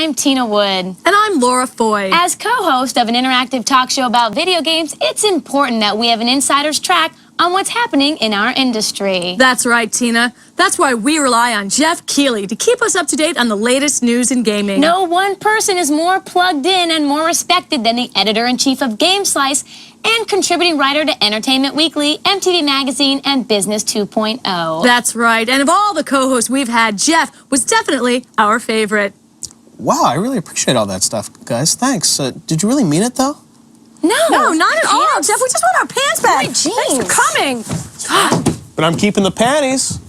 I'm Tina Wood. And I'm Laura Foy. As co-host of an interactive talk show about video games, it's important that we have an insider's track on what's happening in our industry. That's right, Tina. That's why we rely on Geoff Keighley to keep us up to date on the latest news in gaming. No one person is more plugged in and more respected than the editor-in-chief of GameSlice and contributing writer to Entertainment Weekly, MTV Magazine, and Business 2.0. That's right. And of all the co-hosts we've had, Geoff was definitely our favorite. Wow, I really appreciate all that stuff, guys. Thanks. Did you really mean it, though? No, not at all, Geoff. We just want our pants back. Thanks for coming. But I'm keeping the panties.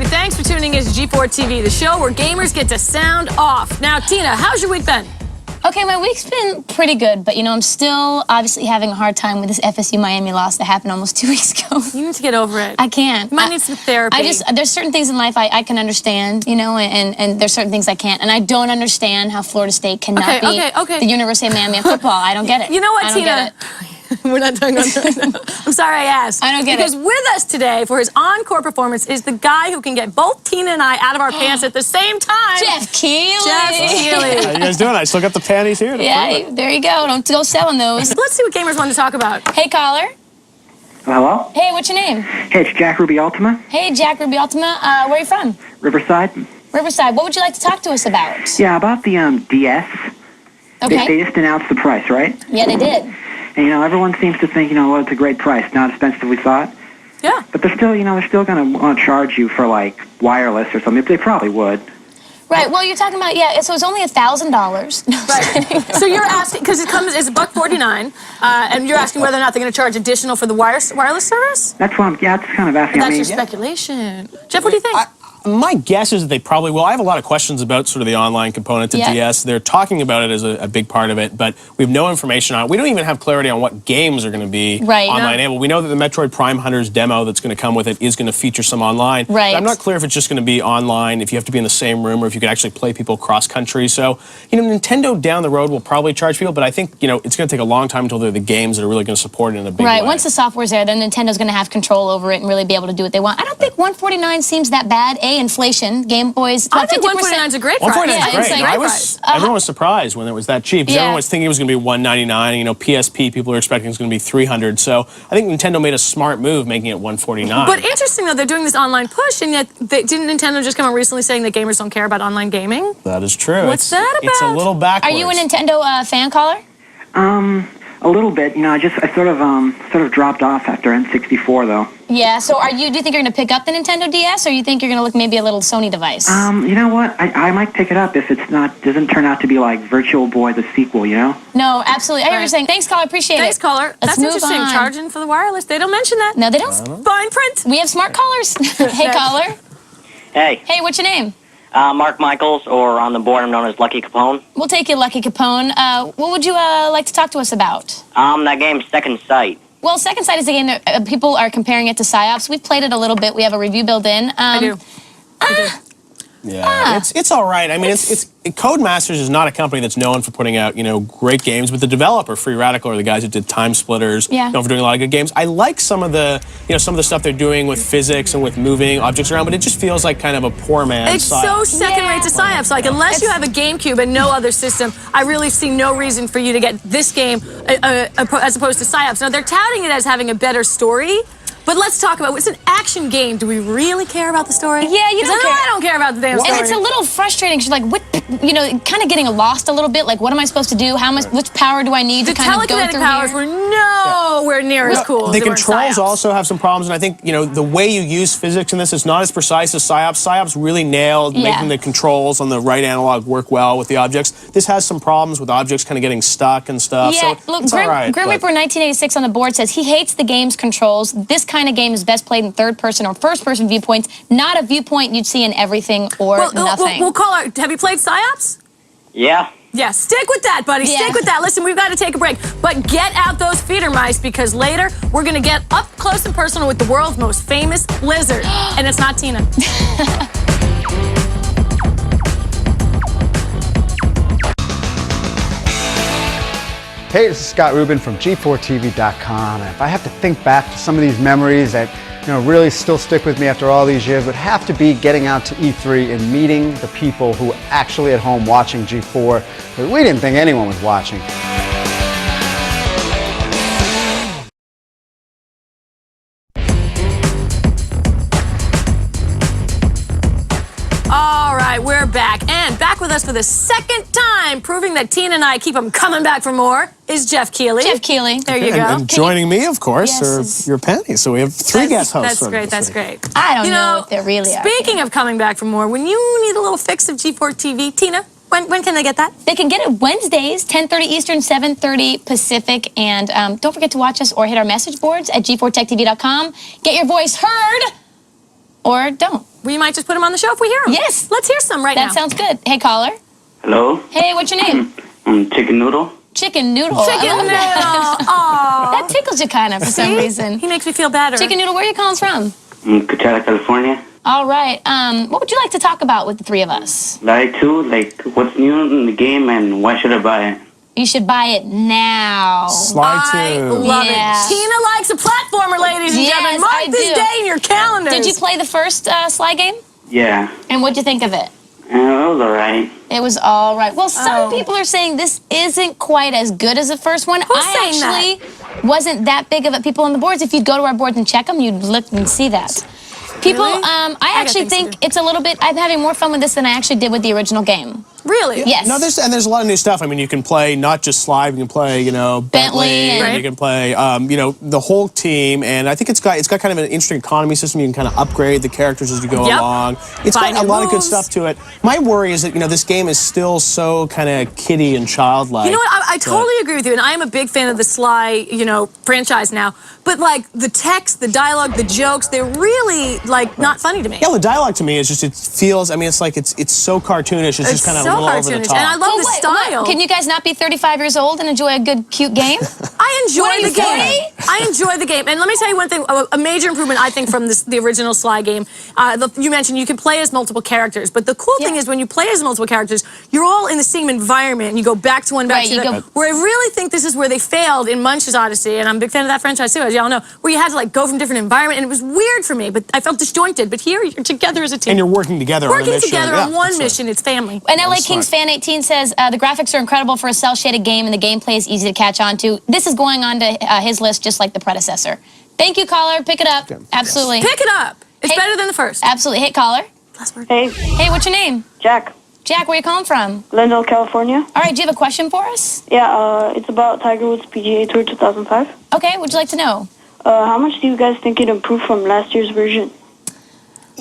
Thanks for tuning in to G4 TV, the show where gamers get to sound off. Now, Tina, how's your week been? Okay, my week's been pretty good, but I'm still obviously having a hard time with this FSU Miami loss that happened almost 2 weeks ago. You need to get over it. I can't. You might need some therapy. There's certain things in life I can understand, and there's certain things I can't. And I don't understand how Florida State cannot be the University of Miami of football. I don't get it. You know what, I don't Tina? get it. We're not talking about that. I'm sorry I asked. I don't get because with us today for his encore performance is the guy who can get both Tina and I out of our pants at the same time. Geoff Keighley. Geoff Keighley. How you guys doing? I still got the panties here. Yeah, there you go. Don't go selling those. Let's see what gamers want to talk about. Hey, caller. Hello? Hey, what's your name? Hey, it's Jack Ruby Ultima. Hey, Jack Ruby Ultima. Where are you from? Riverside. Riverside. What would you like to talk to us about? Yeah, about the DS. Okay. They just announced the price, right? Yeah, they did. And, everyone seems to think, well, it's a great price, not expensive we thought. Yeah. But they're still, they're still going to want to charge you for, like, wireless or something. They probably would. Right. Well, you're talking about, so it's only $1,000. Right. So you're asking, because it's $149, and you're asking whether or not they're going to charge additional for the wireless service? That's what that's kind of asking. But that's your speculation. Jeff, what do you think? My guess is that they probably will. I have a lot of questions about sort of the online component to DS. They're talking about it as a big part of it, but we have no information on it. We don't even have clarity on what games are going to be online enabled. We know that the Metroid Prime Hunters demo that's going to come with it is going to feature some online. Right. I'm not clear if it's just going to be online, if you have to be in the same room, or if you can actually play people cross-country. So, Nintendo down the road will probably charge people, but I think, it's going to take a long time until they're the games that are really going to support it in a big way. Right. Once the software's there, then Nintendo's going to have control over it and really be able to do what they want. I don't think $149 seems that bad. Inflation. Game Boys. I think $149 is a great price. $149 is great. Everyone was surprised when it was that cheap. Because everyone was thinking it was going to be $199. PSP people are expecting it's going to be $300. So I think Nintendo made a smart move making it $149. But interesting though, they're doing this online push, and yet didn't Nintendo just come out recently saying that gamers don't care about online gaming? That is true. What's that about? It's a little backwards. Are you a Nintendo fan, caller? A little bit. I sort of dropped off after N64 though. Yeah. So do you think you're going to pick up the Nintendo DS, or you think you're going to look maybe a little Sony device? You know what? I might pick it up if it's doesn't turn out to be like Virtual Boy the sequel, No, absolutely. I hear what you're saying. Thanks, caller. Appreciate it. Thanks, caller. Let's That's move interesting. on. Charging for the wireless. They don't mention that. No, they don't. Fine print. We have smart callers. Hey, caller. Hey. Hey, what's your name? Mark Michaels, or on the board I'm known as Lucky Capone. We'll take you, Lucky Capone. What would you like to talk to us about? That game, Second Sight. Well, Second Sight is a game that people are comparing it to PsyOps. We've played it a little bit. We have a review built in. I do. Yeah, it's all right. I mean, Codemasters is not a company that's known for putting out, great games, but the developer, Free Radical, are the guys who did Time Splitters, known for doing a lot of good games. I like some of the stuff they're doing with physics and with moving objects around, but it just feels like kind of a poor man's It's so second-rate to PsyOps. Like, unless you have a GameCube and no other system, I really see no reason for you to get this game as opposed to PsyOps. Now, they're touting it as having a better story. But let's talk about it's an action game. Do we really care about the story? Yeah, you don't care. I don't care about the damn story. And it's a little frustrating. She's like, kind of getting lost a little bit. Like, what am I supposed to do? Which power do I need to kind of go through here? The telekinetic powers were nowhere near as cool. The controls also have some problems, and I think the way you use physics in this is not as precise as PsyOps. PsyOps really nailed making the controls on the right analog work well with the objects. This has some problems with objects kind of getting stuck and stuff. Yeah, so look, it's all right, Grim Reaper 1986 on the board says he hates the game's controls. This kind of game is best played in third-person or first-person viewpoints, not a viewpoint you'd see in everything or nothing. We'll call her. Have you played PsyOps? Yeah. Yeah, stick with that, buddy. Yeah. Stick with that. Listen, we've got to take a break. But get out those feeder mice, because later we're going to get up close and personal with the world's most famous lizard. And it's not Tina. Hey, this is Scott Rubin from G4TV.com, and if I have to think back to some of these memories that really still stick with me after all these years, would have to be getting out to E3 and meeting the people who were actually at home watching G4, but we didn't think anyone was watching. All right, we're back. And back with us for the second time, proving that Tina and I keep them coming back for more, is Geoff Keighley. Geoff Keighley. There you go. And joining me, of course, Yes, are your Penny. So we have three guest hosts. That's great, that's great. I don't know if they really are. Speaking of coming back for more, when you need a little fix of G4 TV, Tina, when can they get that? They can get it Wednesdays, 10:30 Eastern, 7:30 Pacific. And don't forget to watch us or hit our message boards at g4techtv.com. Get your voice heard or don't. We might just put them on the show if we hear them. Yes. Let's hear some right now. That sounds good. Hey, caller. Hello? Hey, what's your name? Chicken Noodle. Chicken Noodle. Chicken I love Noodle. that. Aw. That tickles you kind of for some reason. He makes me feel better. Chicken Noodle, where are you calling from? Coachella, California. All right. What would you like to talk about with the three of us? Like what's new in the game and why should I buy it? You should buy it now. Sly I 2. love Yeah. it. Tina likes a platformer, ladies and Yes, gentlemen. Mark I this do. day in your calendars. Did you play the first Sly game? Yeah. And what'd you think of it? It was alright. It was all right. Well, some Oh. people are saying this isn't quite as good as the first one. Who's I saying that? actually wasn't that big of a people on the boards. If you'd go to our boards and check them, you'd look and see that. People, Really? I got actually things to think do. it's a little bit. I'm having more fun with this than I actually did with the original game. Really? Yes. No, there's a lot of new stuff. I mean, you can play not just Sly, you can play, Bentley, and- and you can play, the whole team. And I think it's got kind of an interesting economy system. You can kind of upgrade the characters as you go Yep. along. It's Find got a new lot of good moves. stuff to it. My worry is that this game is still so kind of kiddie and childlike. You know what? I totally agree with you, and I am a big fan of the Sly, franchise now. But like the text, the dialogue, the jokes, they're really not funny to me. Yeah, the dialogue to me is just, it feels, I mean, it's like it's so cartoonish. It's just kind of so a little over the cartoonish, top. and I love the Wait, style. Can you guys not be 35 years old and enjoy a good, cute game? I enjoy What are the you game. saying? I enjoy the game. And let me tell you one thing, a major improvement, I think, from the original Sly game. You mentioned you can play as multiple characters, but the cool thing is when you play as multiple characters, you're all in the same environment, and you go back to one, back Right, to you the go- Where I really think this is where they failed in Munch's Odyssey, and I'm a big fan of that franchise too, as y'all know, where you had to go from different environment, and it was weird for me, but I felt disjointed. But here, you're together as a team. And you're working together on a Working mission. together Yeah, on one that's right. mission, it's family. And LA That's Kings smart. Fan 18 says the graphics are incredible for a cel-shaded game, and the gameplay is easy to catch on to. This is going on to his list just like the predecessor. Thank you, caller. Pick it up. Okay. Absolutely. Pick it up. It's Hey. better than the first. Absolutely. Hey, caller. Last word. Hey, Hey, what's your name? Jack, Jack, where you calling from? Glendale, California. All right, do you have a question for us? Yeah, it's about Tiger Woods PGA Tour 2005. Okay, what'd you like to know? How much do you guys think it improved from last year's version?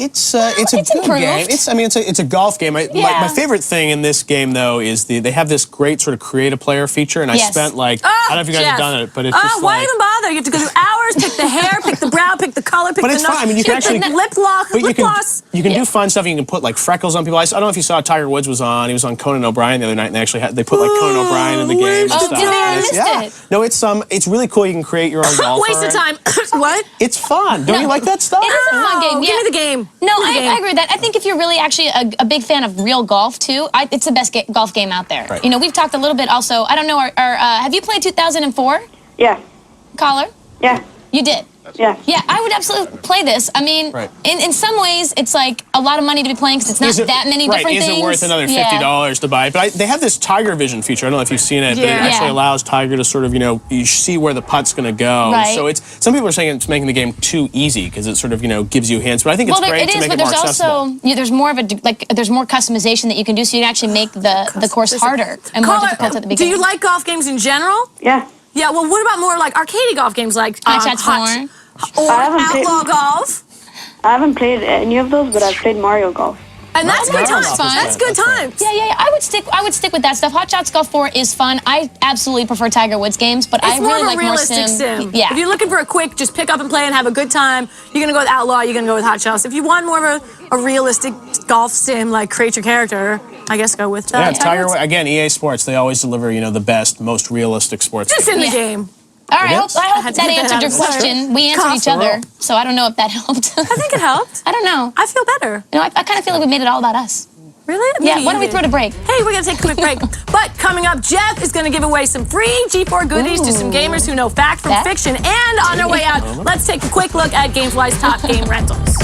It's a it's good improved. game. It's a golf game. My favorite thing in this game though is they have this great sort of create a player feature, and I Yes. spent I don't know if you guys have done it, but it's just why even bother? You have to go through hours, pick the hair, pick the brow, pick the color, pick But the it's nose. fine. I mean, you can pick the actually- lip lock, But lip gloss. you can do fun stuff. You can put freckles on people. I don't know if you saw Tiger Woods was on. He was on Conan O'Brien the other night, and they put Conan O'Brien in the game and Oh, stuff. did they? I And missed yeah. it. No, it's really cool. You can create your own golfer. Waste of time. What? It's fun. Don't you like that stuff? It is a fun game. Give Yeah. me the game. No, Give me the game. I agree with that. I think if you're really actually a big fan of real golf too, it's the best golf game out there. Right. We've talked a little bit also. I don't know. Have you played 2004, Yeah, caller? yeah, You did. yeah. Yeah, I would absolutely play this. I mean, Right. in some ways, it's like a lot of money to be playing because it's not that many different Is things. it worth another Yeah. $50 to buy it? But they have this Tiger Vision feature. I don't know if you've seen it, but it Yeah. actually Yeah. allows Tiger to sort of, you see where the putt's going to go. Right. So some people are saying it's making the game too easy because it sort of, gives you hints. But I think it's Well, great it to is, make but it more there's accessible. also there's more of there's more customization that you can do, so you can actually make the course harder and more Caller, difficult at the do beginning. you like golf games in general? Yeah. Yeah, well, what about more arcade golf games like Hot Shots or I haven't played- Outlaw Golf? I haven't played any of those, but I've played Mario Golf. And that's good Mario times. Golf is That's fun. good That's fun. times. Yeah. I would stick with that stuff. Hot Shots Golf 4 is fun. I absolutely prefer Tiger Woods games, but It's I more really of a like more realistic sim. Yeah. If you're looking for a quick, just pick up and play and have a good time, you're going to go with Outlaw, you're going to go with Hot Shots. If you want more of a realistic golf sim, like create your character, I guess go with Yeah, Tiger Woods. again, EA Sports, they always deliver, the best, most realistic sports Just games. in the Yeah. game. All right, I It hope is. I that had to get that answered out your of the way. question. We answered each Casserole. other, so I don't know if that helped. I think it helped. I don't know. I feel better. I kind of feel like we made it all about us. Really? Yeah, why don't we throw to break? Hey, we're going to take a quick break. But coming up, Geoff is going to give away some free G4 goodies to some gamers who know fact from fiction. And on our way out, let's take a quick look at GamesWise's top game rentals.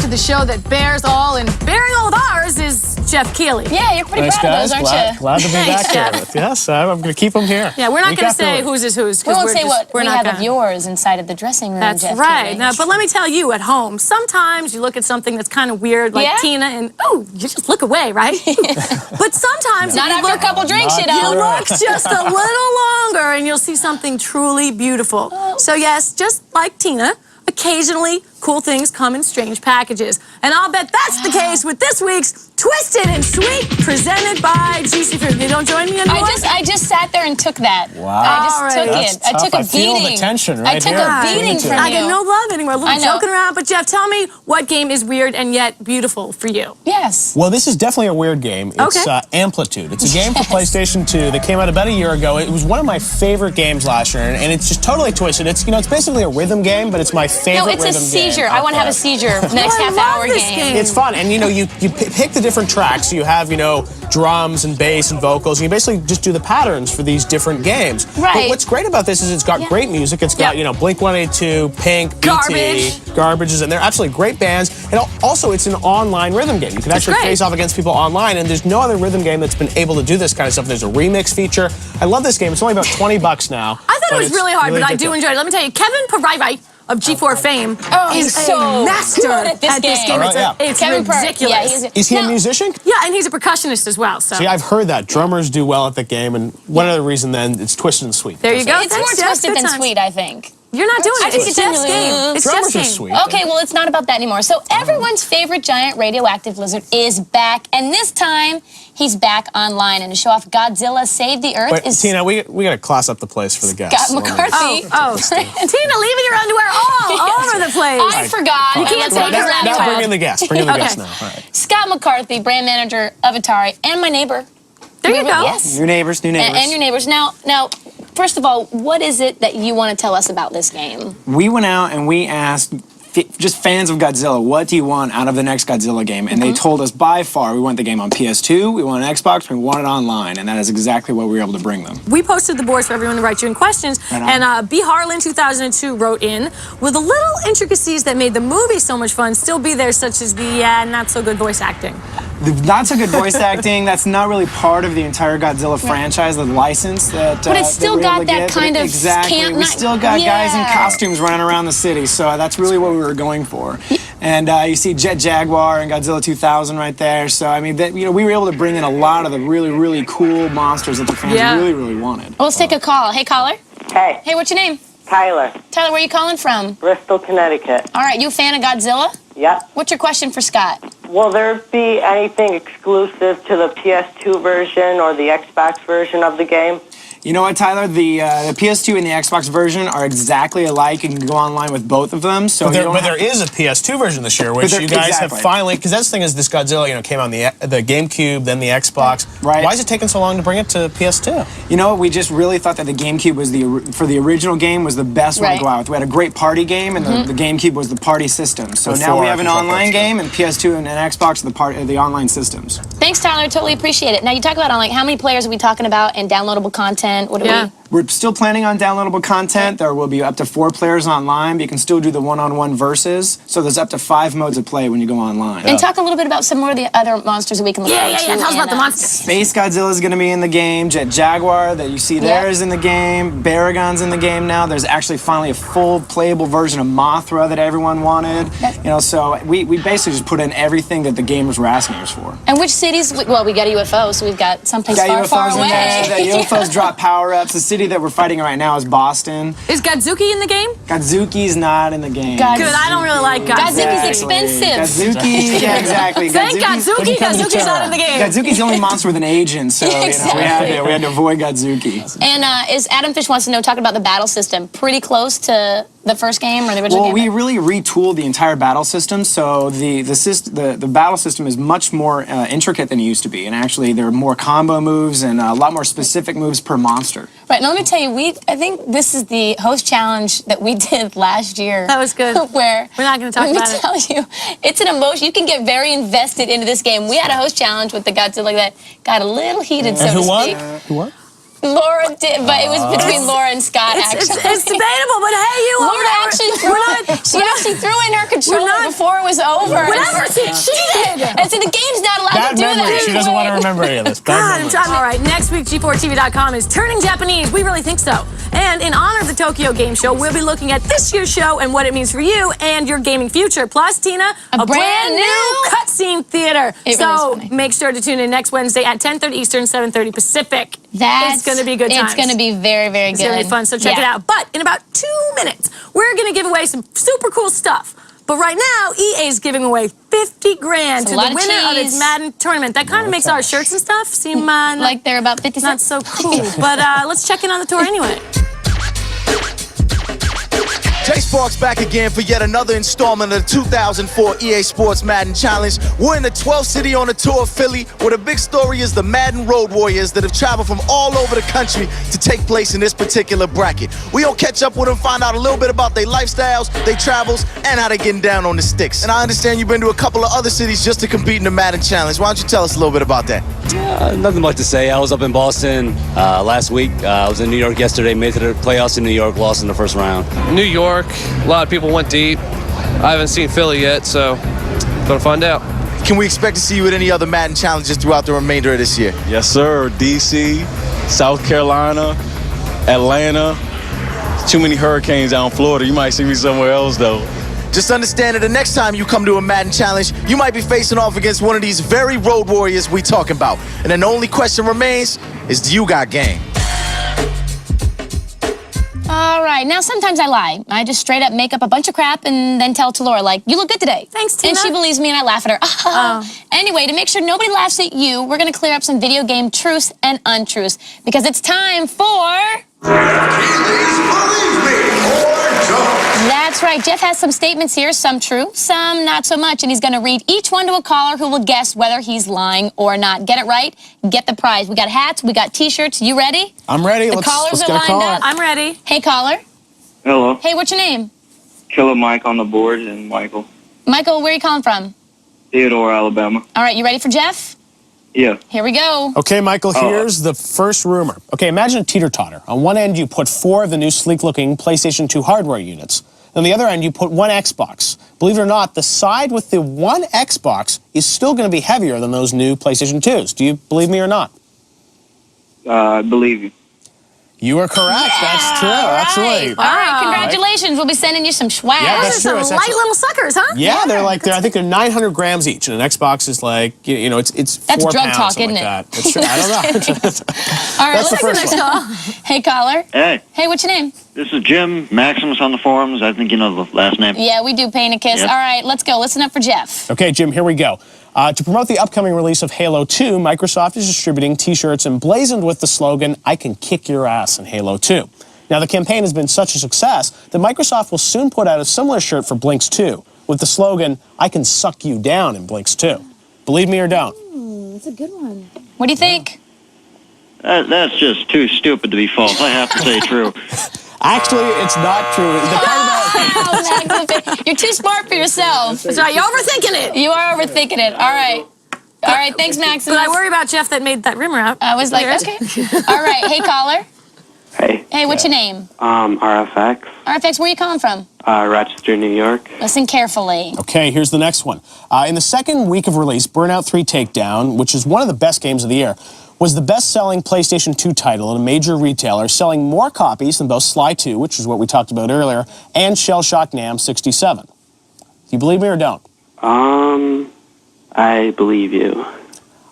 The show that bears all, and bearing all of ours is Geoff Keighley. Yeah, you're pretty proud of those, aren't you? Glad to be back here. Yes, I'm going to keep them here. Yeah, we're not going to say whose is whose. We won't say what we have of yours inside of the dressing room, That's Geoff right. Keighley. Now, but let me tell you, at home, sometimes you look at something that's kind of weird, like Tina, and you just look away, right? But sometimes not after a couple drinks, you don't. You look just a little longer, and you'll see something truly beautiful. So yes, just like Tina, occasionally cool things come in strange packages. And I'll bet that's the case with this week's Twisted and Sweet, presented by GC Food. You don't join me anymore? I just sat there and took that. Wow. I just took it. I took a beating. I feel the tension right here. I took a beating from you. I get no love anymore. A little joking around. But Geoff, tell me what game is weird and yet beautiful for you? Yes. Well, this is definitely a weird game. It's Amplitude. It's a game for PlayStation 2 that came out about a year ago. It was one of my favorite games last year, and it's just totally twisted. It's it's basically a rhythm game, but it's my favorite rhythm game. No, it's a seizure. I want to have a seizure next half-hour game. It's fun, and you pick the different tracks. So you have drums and bass and vocals, and you basically just do the patterns for these different games. Right. But what's great about this is it's got great music. It's got Blink-182, Pink, BT, Garbages, and they're absolutely great bands. And also, it's an online rhythm game. You can actually face off against people online, and there's no other rhythm game that's been able to do this kind of stuff. There's a remix feature. I love this game. It's only about $20 now. I thought it was really hard, but I do enjoy it. Let me tell you, Kevin Parivai of G4 fame is so a master at this game. It's ridiculous. Is he a musician? Yeah, and he's a percussionist as well. So. See, I've heard that. Drummers do well at the game, and one other reason then, it's Twisted and Sweet. There you go. It's more twisted than sweet, I think. You're not doing it. It's Geoff's game. It's Geoff's game. Sweet. Okay, well, it's not about that anymore. So everyone's favorite giant radioactive lizard is back, and this time he's back online. And to show off Godzilla Save the Earth is... Tina, we got to class up the place for the guests. Scott McCarthy. Tina, leaving your underwear all over the place. I forgot. You can't take your underwear. Now bring in the guests. Bring in the guests now. All right. Scott McCarthy, brand manager of Atari, and my neighbor. There you go. Yes. New neighbors. And your neighbors. Now, first of all, what is it that you want to tell us about this game? We went out and we asked just fans of Godzilla, what do you want out of the next Godzilla game? And they told us by far, we want the game on PS2, we want an Xbox, we want it online, and that is exactly what we were able to bring them. We posted the boards for everyone to write you in questions, and B. Harlan 2002 wrote in, will the little intricacies that made the movie so much fun still be there, such as the not so good voice acting? The not so good voice acting, that's not really part of the entire Godzilla franchise, the license that but it's still got that kind of exactly. We still got guys in costumes running around the city, so that's really what we were going for. And you see Jet Jaguar and Godzilla 2000 right there. So I mean, we were able to bring in a lot of the really, really cool monsters that the fans really, really wanted. Well, let's take a call. Hey, caller. Hey. Hey, what's your name? Tyler. Tyler, where are you calling from? Bristol, Connecticut. All right, you a fan of Godzilla? Yep. What's your question for Scott? Will there be anything exclusive to the PS2 version or the Xbox version of the game? You know what, Tyler? The PS2 and the Xbox version are exactly alike. You can go online with both of them. So but there is a PS2 version this year, which you guys have finally... Because that's the thing is, this Godzilla, came on the GameCube, then the Xbox. Right. Why is it taking so long to bring it to PS2? You know, we just really thought that the GameCube was for the original game was the best one to go out with. We had a great party game, and the GameCube was the party system. So now we have an online game, and PS2 and Xbox are the online systems. Thanks, Tyler. Totally appreciate it. Now, you talk about how many players are we talking about and downloadable content? What do we... We're still planning on downloadable content. There will be up to 4 players online, but you can still do the one-on-one versus. So there's up to 5 modes of play when you go online. And talk a little bit about some more of the other monsters that we can look at. Yeah. Tell us about the monsters. Space Godzilla is going to be in the game. Jet Jaguar that you see there is in the game. Baragon's in the game now. There's actually finally a full playable version of Mothra that everyone wanted. So we basically just put in everything that the gamers were asking us for. And which cities? Well, we got UFOs, so we've got something far, far away. The UFOs drop power-ups. The city city that we're fighting right now is Boston. Is Godzuki in the game? Godzuki's not in the game. Good, I don't really like Godzuki. Godzuki's expensive. Godzuki, yeah, exactly. Thank Godzuki. Godzuki's not in the game. Godzuki's the only monster with an agent, so Exactly. we had to avoid Godzuki. And is Adam Fish wants to know, talking about the battle system, pretty close to the first game or the original game? Well, we really retooled the entire battle system, so the battle system is much more intricate than it used to be, and actually there are more combo moves and a lot more specific moves per monster. Right, now let me tell you, I think this is the host challenge that we did last year. That was good. Where we're not going to talk about it. Let me tell you, it's an emotion. You can get very invested into this game. We had a host challenge with the Godzilla that got a little heated, so to speak. Who won? Laura did, but it was between Laura and Scott, actually. It's debatable, but hey, you Laura actually threw in her controller before it was over. Whatever, she cheated! And so the game's not allowed to do that. She doesn't want to remember any of this. God, all right, next week, G4TV.com is turning Japanese. We really think so. And in honor of the Tokyo Game Show, we'll be looking at this year's show and what it means for you and your gaming future. Plus, Tina, a brand new cutscene theater. So make sure to tune in next Wednesday at 10:30 Eastern, 7:30 Pacific. It's going to be good times. It's going to be very, very good. It's going to be fun, so check it out. But in about 2 minutes, we're going to give away some super cool stuff. But right now, EA is giving away 50 grand to the winner of its Madden tournament. That kind of makes our shirts and stuff seem like they're about 50 cents. Not so cool. But let's check in on the tour anyway. Jay Sparks back again for yet another installment of the 2004 EA Sports Madden Challenge. We're in the 12th city on the tour of Philly, where the big story is the Madden Road Warriors that have traveled from all over the country to take place in this particular bracket. We'll catch up with them, find out a little bit about their lifestyles, their travels, and how they're getting down on the sticks. And I understand you've been to a couple of other cities just to compete in the Madden Challenge. Why don't you tell us a little bit about that? Nothing much to say. I was up in Boston last week. I was in New York yesterday, made it to the playoffs in New York, lost in the first round. New York, a lot of people went deep. I haven't seen Philly yet, so gonna find out. Can we expect to see you at any other Madden challenges throughout the remainder of this year? Yes, sir. DC, South Carolina, Atlanta. Too many hurricanes out in Florida. You might see me somewhere else, though. Just understand that the next time you come to a Madden challenge, you might be facing off against one of these very road warriors we talking about. And then the only question remains is, do you got game? All right, now sometimes I lie. I just straight up make up a bunch of crap and then tell to Laura, like, you look good today. Thanks, Tina. And she believes me and I laugh at her. Anyway, to make sure nobody laughs at you, we're going to clear up some video game truths and untruths because it's time for... That's right. Jeff has some statements here, some true, some not so much, and he's going to read each one to a caller who will guess whether he's lying or not. Get it right, get the prize. We got hats, we got T-shirts. You ready? I'm ready. The callers are lined up. I'm ready. Hey, caller. Hello. Hey, what's your name? Killer Mike on the board and Michael. Michael, where are you calling from? Theodore, Alabama. All right, you ready for Jeff? Yeah. Here we go. Okay, Michael, here's the first rumor. Okay, imagine a teeter-totter. On one end, you put 4 of the new sleek-looking PlayStation 2 hardware units. On the other end, you put 1 Xbox. Believe it or not, the side with the 1 Xbox is still going to be heavier than those new PlayStation 2s. Do you believe me or not? I believe you. You are correct. Yeah, That's true. Absolutely. All right, congratulations. We'll be sending you some swag. Yeah, that's true. Some light little suckers, huh? Yeah, they're like, I think they're 900 grams each, and an Xbox is like, you know, it's 4 That's drug pounds, talk, something isn't like it? that. That's true. I don't know. All right, That's let's the take the first next call. Hey, caller. Hey, Hey, what's your name? this is Jim Maximus on the forums. I think you know the last name. Yeah, we do Paint a Kiss. Yep. All right, let's go. Listen up for Jeff. Okay, Jim, here we go. To promote the upcoming release of Halo 2, Microsoft is distributing T-shirts emblazoned with the slogan, I can kick your ass in Halo 2. Now, the campaign has been such a success that Microsoft will soon put out a similar shirt for Blinks 2 with the slogan, I can suck you down in Blinks 2. Believe me or don't. That's a good one. What do you think? That's just too stupid to be false. I have to say true. Actually, it's not true. The part about you're too smart for yourself. That's right, you're overthinking it. You are overthinking it. All right. All right, thanks, Maximus. But I worry about Jeff that made that rumor out. I was like, okay. All right, hey, caller. Hey. Hey, what's your name? RFX. RFX, where are you calling from? Rochester, New York. Listen carefully. Okay, here's the next one. In the second week of release, Burnout 3 Takedown, which is one of the best games of the year, was the best-selling PlayStation 2 title at a major retailer, selling more copies than both Sly 2, which is what we talked about earlier, and Shell Shock Nam 67. Do you believe me or don't? I believe you.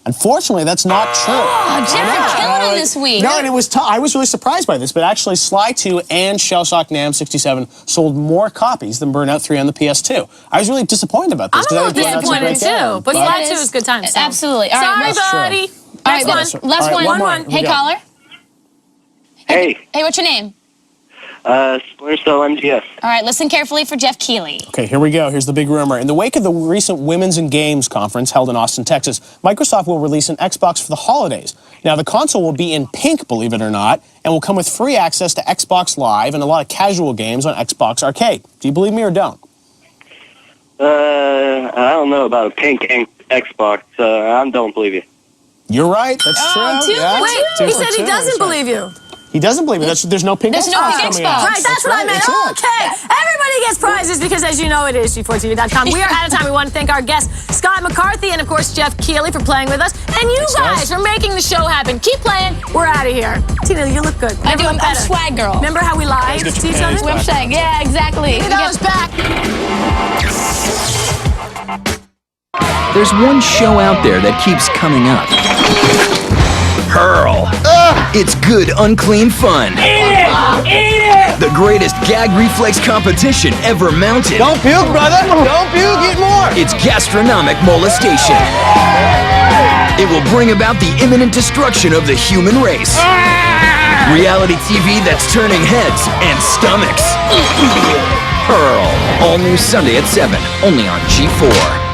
Unfortunately, that's not true. Oh, Jeff, you're killing him this week. No, and it was I was really surprised by this, but actually Sly 2 and Shellshock Nam 67 sold more copies than Burnout 3 on the PS2. I was really disappointed about this. I'm a little disappointed too, but Sly 2 is good times. So. Absolutely. All right, Sorry, buddy. All right, Next one. last one. One. Hey, caller. Hey. Hey, what's your name? Splinter Cell MGS. All right, listen carefully for Geoff Keighley. Okay, here we go. Here's the big rumor. In the wake of the recent Women's and Games conference held in Austin, Texas, Microsoft will release an Xbox for the holidays. Now, the console will be in pink, believe it or not, and will come with free access to Xbox Live and a lot of casual games on Xbox Arcade. Do you believe me or don't? I don't know about a pink Xbox. I don't believe you. You're right. That's true. Yeah. Wait, he said he doesn't believe you. He doesn't believe it. There's no pink Xbox coming out. Right, that's what I meant. Okay, everybody gets prizes because, as you know, it is G4TV.com. We are out of time. We want to thank our guests, Scott McCarthy, and, of course, Geoff Keighley for playing with us. And you guys for making the show happen. Keep playing. We're out of here. Tina, you look good. I do. I'm a swag girl. Remember how we lied to each other? Website. Yeah, exactly. Those back. There's one show out there that keeps coming up. Hurl. It's good, unclean fun. Eat it! Eat it! The greatest gag reflex competition ever mounted. Don't puke, brother! Don't puke, eat more! It's gastronomic molestation. It will bring about the imminent destruction of the human race. Reality TV that's turning heads and stomachs. Hurl. All new Sunday at 7, only on G4.